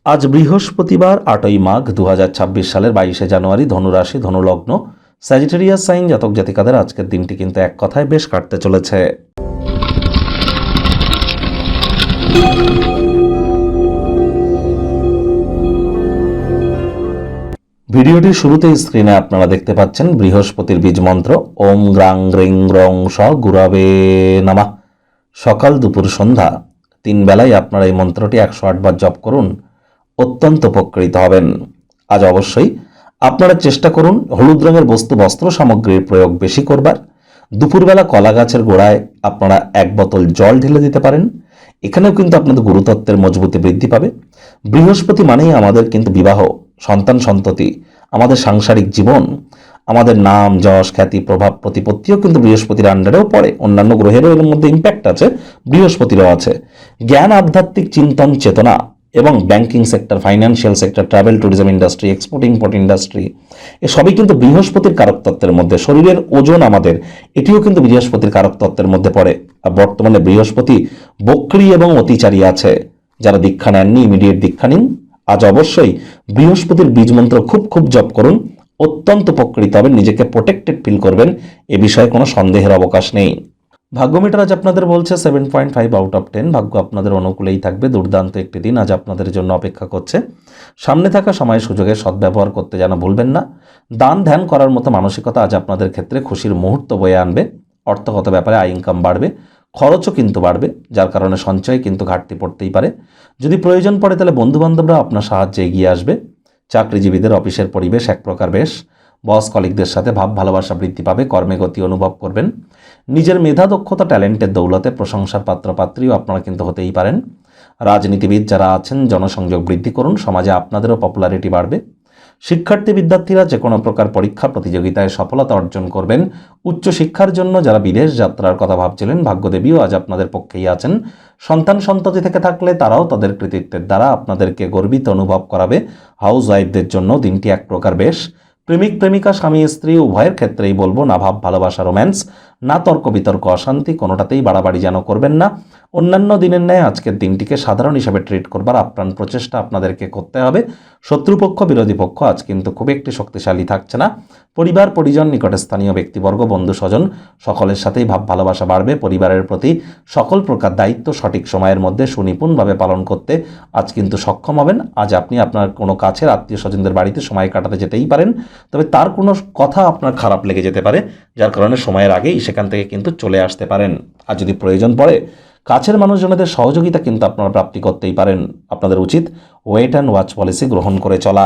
আজ বৃহস্পতিবার ৮ই মাঘ ২০২৬ সালের ২২শে জানুয়ারি, ধনুরাশি, ধনুলগ্ন, স্যাজিটেরিয়াস সাইন জাতক জাতিকাদের আজকের দিনটি কিন্তু এক কথায় বেশ কাটতে চলেছে। ভিডিওটির শুরুতেই স্ক্রিনে আপনারা দেখতে পাচ্ছেন বৃহস্পতির বীজ মন্ত্র ওম গ্রাং গ্রিং গ্রং স গুরাবে নমঃ। সকাল দুপুর সন্ধ্যা ৩ বেলায় আপনারা এই মন্ত্রটি ১০৮ বার জপ করুন, অত্যন্ত উপকৃত হবেন। আজ অবশ্যই আপনারা চেষ্টা করুন হলুদ রঙের বস্ত্র সামগ্রীর প্রয়োগ বেশি করবার। দুপুরবেলা কলা গাছের গোড়ায় আপনারা ১ বোতল জল ঢেলে দিতে পারেন। এখানেও কিন্তু আপনাদের গুরুতত্ত্বের মজবুতি বৃদ্ধি পাবে। বৃহস্পতি মানেই আমাদের কিন্তু বিবাহ, সন্তান সন্ততি, আমাদের সাংসারিক জীবন, আমাদের নাম যশ খ্যাতি প্রভাব প্রতিপত্তিও কিন্তু বৃহস্পতির আন্ডারেও পড়ে। অন্যান্য গ্রহেরও এর মধ্যে ইম্প্যাক্ট আছে, বৃহস্পতিরও আছে। জ্ঞান, আধ্যাত্মিক চিন্তন, চেতনা এবং banking sector, financial sector, travel tourism industry, export import industry, এসবই কিন্তু বৃহস্পতির কারকতত্ত্বের মধ্যে। শরীরের ওজন আমাদের, এটিও কিন্তু বৃহস্পতির কারকতত্ত্বের মধ্যে পড়ে। আর বর্তমানে বৃহস্পতি বক্রী এবং অতিচারী আছে। যারা দীক্ষা নেননি, ইমিডিয়েট দীক্ষা নিন। আজ অবশ্যই বৃহস্পতির বীজ মন্ত্র খুব জপ করুন, অত্যন্ত উপকৃত হবেন, নিজেকে প্রোটেক্টেড ফিল করবেন, এ বিষয়ে কোনো সন্দেহের অবকাশ নেই। ভাগ্যমিটার আজ আপনাদের বলছে 7.5 আউট অফ 10। ভাগ্য আপনাদের অনুকূলেই থাকবে। দুর্দান্ত একটি দিন আজ আপনাদের জন্য অপেক্ষা করছে। সামনে থাকা সময় সুযোগের সদ্ব্যবহার করতে যেন ভুলবেন না। দান ধ্যান করার মতো মানসিকতা আজ আপনাদের ক্ষেত্রে খুশির মুহূর্ত বয়ে আনবে। অর্থগত ব্যাপারে আয় ইনকাম বাড়বে, খরচও কিন্তু বাড়বে, যার কারণে সঞ্চয়ে কিন্তু ঘাটতি পড়তেই পারে। যদি প্রয়োজন পড়ে তাহলে বন্ধুবান্ধবরা আপনার সাহায্যে এগিয়ে আসবে। চাকরিজীবীদের অফিসের পরিবেশ এক প্রকার বেশ। বস কলিগদের সাথে ভাব ভালোবাসা বৃদ্ধি পাবে, কর্মে গতি অনুভব করবেন। নিজের মেধা দক্ষতা ট্যালেন্টের দৌলতে প্রশংসার পাত্রপাত্রীও আপনারা কিন্তু হতেই পারেন। রাজনীতিবিদ যারা আছেন জনসংযোগ বৃদ্ধি করুন, সমাজে আপনাদেরও পপুলারিটি বাড়বে। শিক্ষার্থী বিদ্যার্থীরা যে কোনো প্রকার পরীক্ষা প্রতিযোগিতায় সফলতা অর্জন করবেন। উচ্চশিক্ষার জন্য যারা বিদেশ যাত্রার কথা ভাবছিলেন, ভাগ্যদেবীও আজ আপনাদের পক্ষেই আছেন। সন্তান সন্ততি থেকে থাকলে তারাও তাদের কৃতিত্বের দ্বারা আপনাদেরকে গর্বিত অনুভব করাবে। হাউস ওয়াইফদের জন্য দিনটি এক প্রকার বেশ। প্রেমিক প্রেমিকা, স্বামী স্ত্রী উভয়ের ক্ষেত্রেই বলবো, না ভাব ভালোবাসা রোম্যান্স, না তর্ক বিতর্ক অশান্তি, কোনোটাতেই বাড়াবাড়ি যেন করবেন না। অন্যান্য দিনের ন্যায় আজকের দিনটিকে সাধারণ হিসাবে ট্রিট করবার আপ্রাণ প্রচেষ্টা আপনাদেরকে করতে হবে। শত্রুপক্ষ বিরোধী পক্ষ আজ কিন্তু খুব একটি শক্তিশালী থাকছে না। পরিবার পরিজন, নিকটে স্থানীয় ব্যক্তিবর্গ, বন্ধু স্বজন সকলের সাথেই ভাব ভালোবাসা বাড়বে। পরিবারের প্রতি সকল প্রকার দায়িত্ব সঠিক সময়ের মধ্যে সুনিপুণভাবে পালন করতে আজ কিন্তু সক্ষম হবেন। আজ আপনি আপনার কোনো কাছের আত্মীয় স্বজনদের বাড়িতে সময় কাটাতে যেতেই পারেন, তবে তার কোনো কথা আপনার খারাপ লেগে যেতে পারে, যার কারণে সময়ের আগেই সেখান থেকে কিন্তু চলে আসতে পারেন। আর যদি প্রয়োজন পড়ে কাছের মানুষজনদের সহযোগিতা কিন্তু আপনারা প্রাপ্তি করতেই পারেন। আপনাদের উচিত ওয়েট অ্যান্ড ওয়াচ পলিসি গ্রহণ করে চলা।